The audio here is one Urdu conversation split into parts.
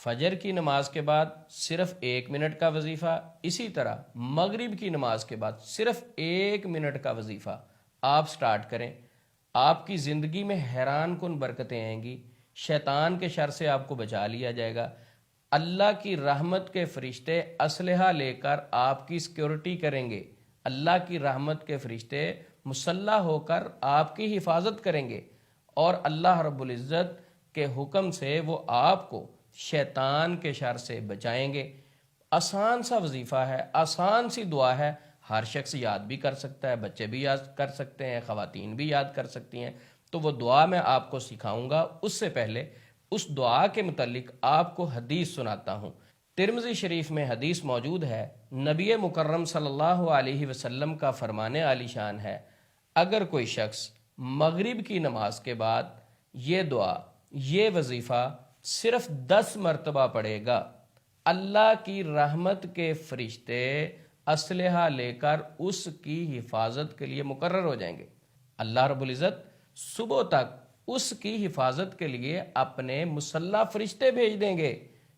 فجر کی نماز کے بعد صرف 1 منٹ کا وظیفہ، اسی طرح مغرب کی نماز کے بعد صرف 1 منٹ کا وظیفہ آپ سٹارٹ کریں، آپ کی زندگی میں حیران کن برکتیں آئیں گی، شیطان کے شر سے آپ کو بچا لیا جائے گا، اللہ کی رحمت کے فرشتے اسلحہ لے کر آپ کی سیکیورٹی کریں گے، اللہ کی رحمت کے فرشتے مسلح ہو کر آپ کی حفاظت کریں گے، اور اللہ رب العزت کے حکم سے وہ آپ کو شیطان کے شر سے بچائیں گے۔ آسان سا وظیفہ ہے، آسان سی دعا ہے، ہر شخص یاد بھی کر سکتا ہے، بچے بھی یاد کر سکتے ہیں، خواتین بھی یاد کر سکتی ہیں۔ تو وہ دعا میں آپ کو سکھاؤں گا، اس سے پہلے اس دعا کے متعلق آپ کو حدیث سناتا ہوں۔ ترمذی شریف میں حدیث موجود ہے، نبی مکرم صلی اللہ علیہ وسلم کا فرمان عالی شان ہے، اگر کوئی شخص مغرب کی نماز کے بعد یہ دعا، یہ وظیفہ صرف 10 مرتبہ پڑھے گا، اللہ کی رحمت کے فرشتے اسلحہ لے کر اس کی حفاظت کے لیے مقرر ہو جائیں گے۔ اللہ رب العزت صبح تک اس کی حفاظت کے لیے اپنے مسلح فرشتے بھیج دیں گے۔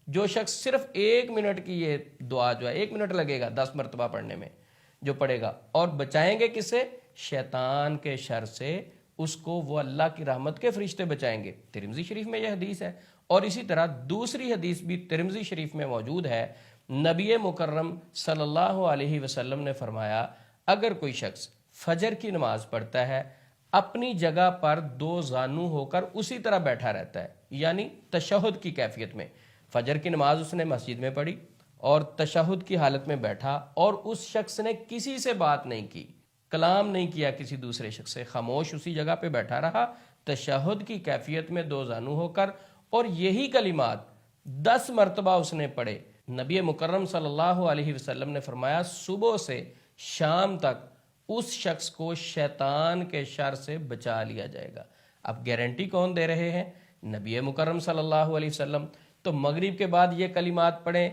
جو شخص صرف 1 منٹ کی یہ دعا جو ہے، 1 منٹ لگے گا 10 مرتبہ پڑھنے میں، جو پڑھے گا، اور بچائیں گے کس سے؟ شیطان کے شر سے، اس کو وہ اللہ کی رحمت کے فرشتے بچائیں گے۔ ترمذی شریف میں یہ حدیث ہے، اور اسی طرح دوسری حدیث بھی ترمذی شریف میں موجود ہے، نبی مکرم صلی اللہ علیہ وسلم نے فرمایا، اگر کوئی شخص فجر کی نماز پڑھتا ہے، اپنی جگہ پر 2 زانو ہو کر اسی طرح بیٹھا رہتا ہے، یعنی تشہد کی کیفیت میں، فجر کی نماز اس نے مسجد میں پڑھی اور تشہد کی حالت میں بیٹھا، اور اس شخص نے کسی سے بات نہیں کی، کلام نہیں کیا کسی دوسرے شخص سے، خاموش اسی جگہ پہ بیٹھا رہا تشہد کی کیفیت میں 2 زانو ہو کر، اور یہی کلمات 10 مرتبہ اس نے پڑھے۔ نبی مکرم صلی اللہ علیہ وسلم نے فرمایا، صبح سے شام تک اس شخص کو شیطان کے شر سے بچا لیا جائے گا۔ اب گارنٹی کون دے رہے ہیں؟ نبی مکرم صلی اللہ علیہ وسلم۔ تو مغرب کے بعد یہ کلمات پڑھیں،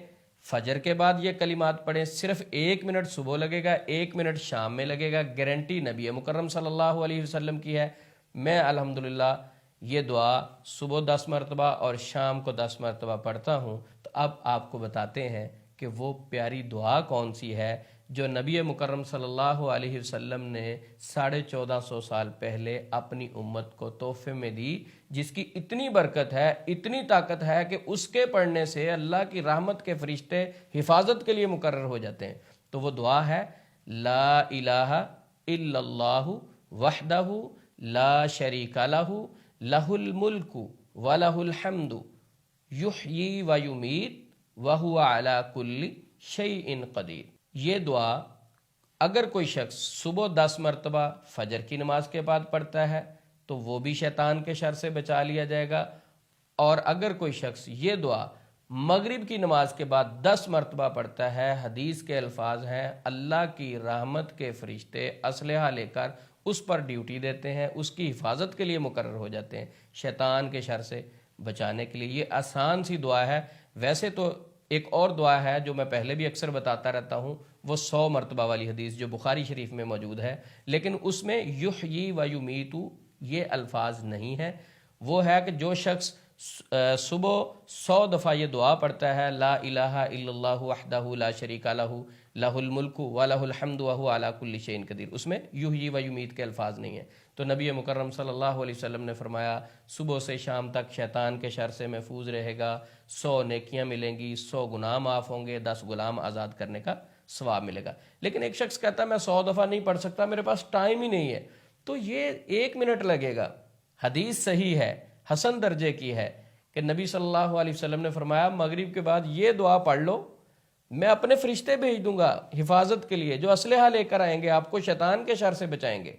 فجر کے بعد یہ کلمات پڑھیں، صرف 1 منٹ صبح لگے گا، 1 منٹ شام میں لگے گا، گارنٹی نبی مکرم صلی اللہ علیہ وسلم کی ہے۔ میں الحمدللہ یہ دعا صبح 10 مرتبہ اور شام کو 10 مرتبہ پڑھتا ہوں۔ تو اب آپ کو بتاتے ہیں کہ وہ پیاری دعا کون سی ہے جو نبی مکرم صلی اللہ علیہ وسلم نے 1450 سال پہلے اپنی امت کو تحفے میں دی، جس کی اتنی برکت ہے، اتنی طاقت ہے کہ اس کے پڑھنے سے اللہ کی رحمت کے فرشتے حفاظت کے لیے مقرر ہو جاتے ہیں۔ تو وہ دعا ہے، لا الہ الا اللہ وحدہ لا شریک لہ لہ الملک ولہ الحمد یحیی و یمیت وہو علی کل شیء قدیر۔ یہ دعا اگر کوئی شخص صبح 10 مرتبہ فجر کی نماز کے بعد پڑھتا ہے تو وہ بھی شیطان کے شر سے بچا لیا جائے گا، اور اگر کوئی شخص یہ دعا مغرب کی نماز کے بعد 10 مرتبہ پڑھتا ہے، حدیث کے الفاظ ہیں، اللہ کی رحمت کے فرشتے اسلحہ لے کر اس پر ڈیوٹی دیتے ہیں، اس کی حفاظت کے لیے مقرر ہو جاتے ہیں، شیطان کے شر سے بچانے کے لیے۔ یہ آسان سی دعا ہے۔ ویسے تو ایک اور دعا ہے جو میں پہلے بھی اکثر بتاتا رہتا ہوں، وہ 100 مرتبہ والی حدیث جو بخاری شریف میں موجود ہے، لیکن اس میں یحیی و یمیت یہ الفاظ نہیں ہے۔ وہ ہے کہ جو شخص صبح 100 دفعہ یہ دعا پڑھتا ہے، لا الہ الا اللہ وحدہ لا شریک لہ لہ الملک ولہ الحمد وہو علی کل شیء قدیر، اس میں یحیی و یمیت کے الفاظ نہیں ہیں۔ تو نبی مکرم صلی اللہ علیہ وسلم نے فرمایا، صبح سے شام تک شیطان کے شر سے محفوظ رہے گا، 100 نیکیاں ملیں گی، 100 گناہ معاف ہوں گے، 10 غلام آزاد کرنے کا ثواب ملے گا۔ لیکن ایک شخص کہتا ہے میں 100 دفعہ نہیں پڑھ سکتا، میرے پاس ٹائم ہی نہیں ہے، تو یہ 1 منٹ لگے گا۔ حدیث صحیح ہے، حسن درجے کی ہے، کہ نبی صلی اللہ علیہ وسلم نے فرمایا، مغرب کے بعد یہ دعا پڑھ لو، میں اپنے فرشتے بھیج دوں گا حفاظت کے لیے، جو اسلحہ لے کر آئیں گے، آپ کو شیطان کے شر سے بچائیں گے۔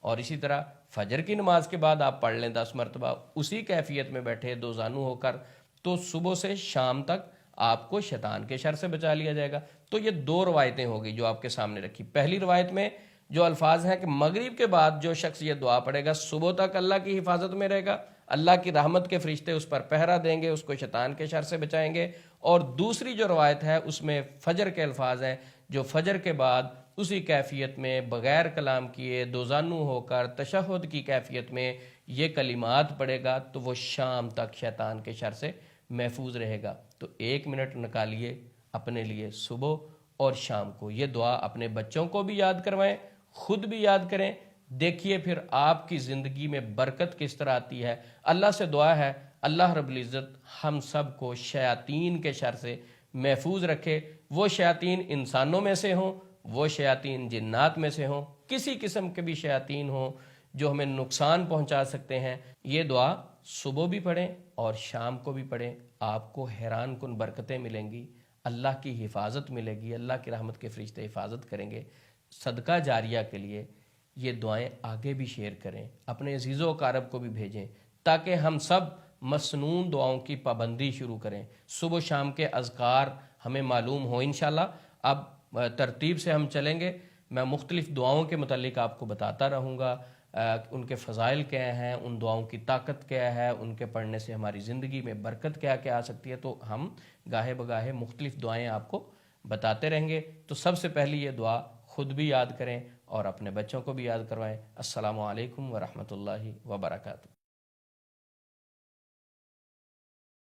اور اسی طرح فجر کی نماز کے بعد آپ پڑھ لیں 10 مرتبہ، اسی کیفیت میں بیٹھے 2 زانو ہو کر، تو صبح سے شام تک آپ کو شیطان کے شر سے بچا لیا جائے گا۔ تو یہ 2 روایتیں ہوگی جو آپ کے سامنے رکھی۔ پہلی روایت میں جو الفاظ ہیں کہ مغرب کے بعد جو شخص یہ دعا پڑھے گا، صبح تک اللہ کی حفاظت میں رہے گا، اللہ کی رحمت کے فرشتے اس پر پہرا دیں گے، اس کو شیطان کے شر سے بچائیں گے۔ اور دوسری جو روایت ہے اس میں فجر کے الفاظ ہیں، جو فجر کے بعد اسی کیفیت میں بغیر کلام کیے 2 زانو ہو کر تشہد کی کیفیت میں یہ کلمات پڑھے گا، تو وہ شام تک شیطان کے شر سے محفوظ رہے گا۔ تو 1 منٹ نکالیے اپنے لیے صبح اور شام کو، یہ دعا اپنے بچوں کو بھی یاد کروائیں، خود بھی یاد کریں، دیکھیے پھر آپ کی زندگی میں برکت کس طرح آتی ہے۔ اللہ سے دعا ہے اللہ رب العزت ہم سب کو شیاطین کے شر سے محفوظ رکھے، وہ شیاطین انسانوں میں سے ہوں، وہ شیاطین جنات میں سے ہوں، کسی قسم کے بھی شیاطین ہوں جو ہمیں نقصان پہنچا سکتے ہیں۔ یہ دعا صبح بھی پڑھیں اور شام کو بھی پڑھیں، آپ کو حیران کن برکتیں ملیں گی، اللہ کی حفاظت ملے گی، اللہ کی رحمت کے فرشتے حفاظت کریں گے۔ صدقہ جاریہ کے لیے یہ دعائیں آگے بھی شیئر کریں، اپنے عزیزوں و اقارب کو بھی بھیجیں، تاکہ ہم سب مسنون دعاؤں کی پابندی شروع کریں۔ صبح شام کے اذکار ہمیں معلوم ہو انشاءاللہ۔ اب ترتیب سے ہم چلیں گے، میں مختلف دعاؤں کے متعلق آپ کو بتاتا رہوں گا، ان کے فضائل کیا ہیں، ان دعاؤں کی طاقت کیا ہے، ان کے پڑھنے سے ہماری زندگی میں برکت کیا کیا آ سکتی ہے۔ تو ہم گاہے بگاہے مختلف دعائیں آپ کو بتاتے رہیں گے۔ تو سب سے پہلی یہ دعا خود بھی یاد کریں اور اپنے بچوں کو بھی یاد کروائیں۔ السلام علیکم ورحمۃ اللہ وبرکاتہ۔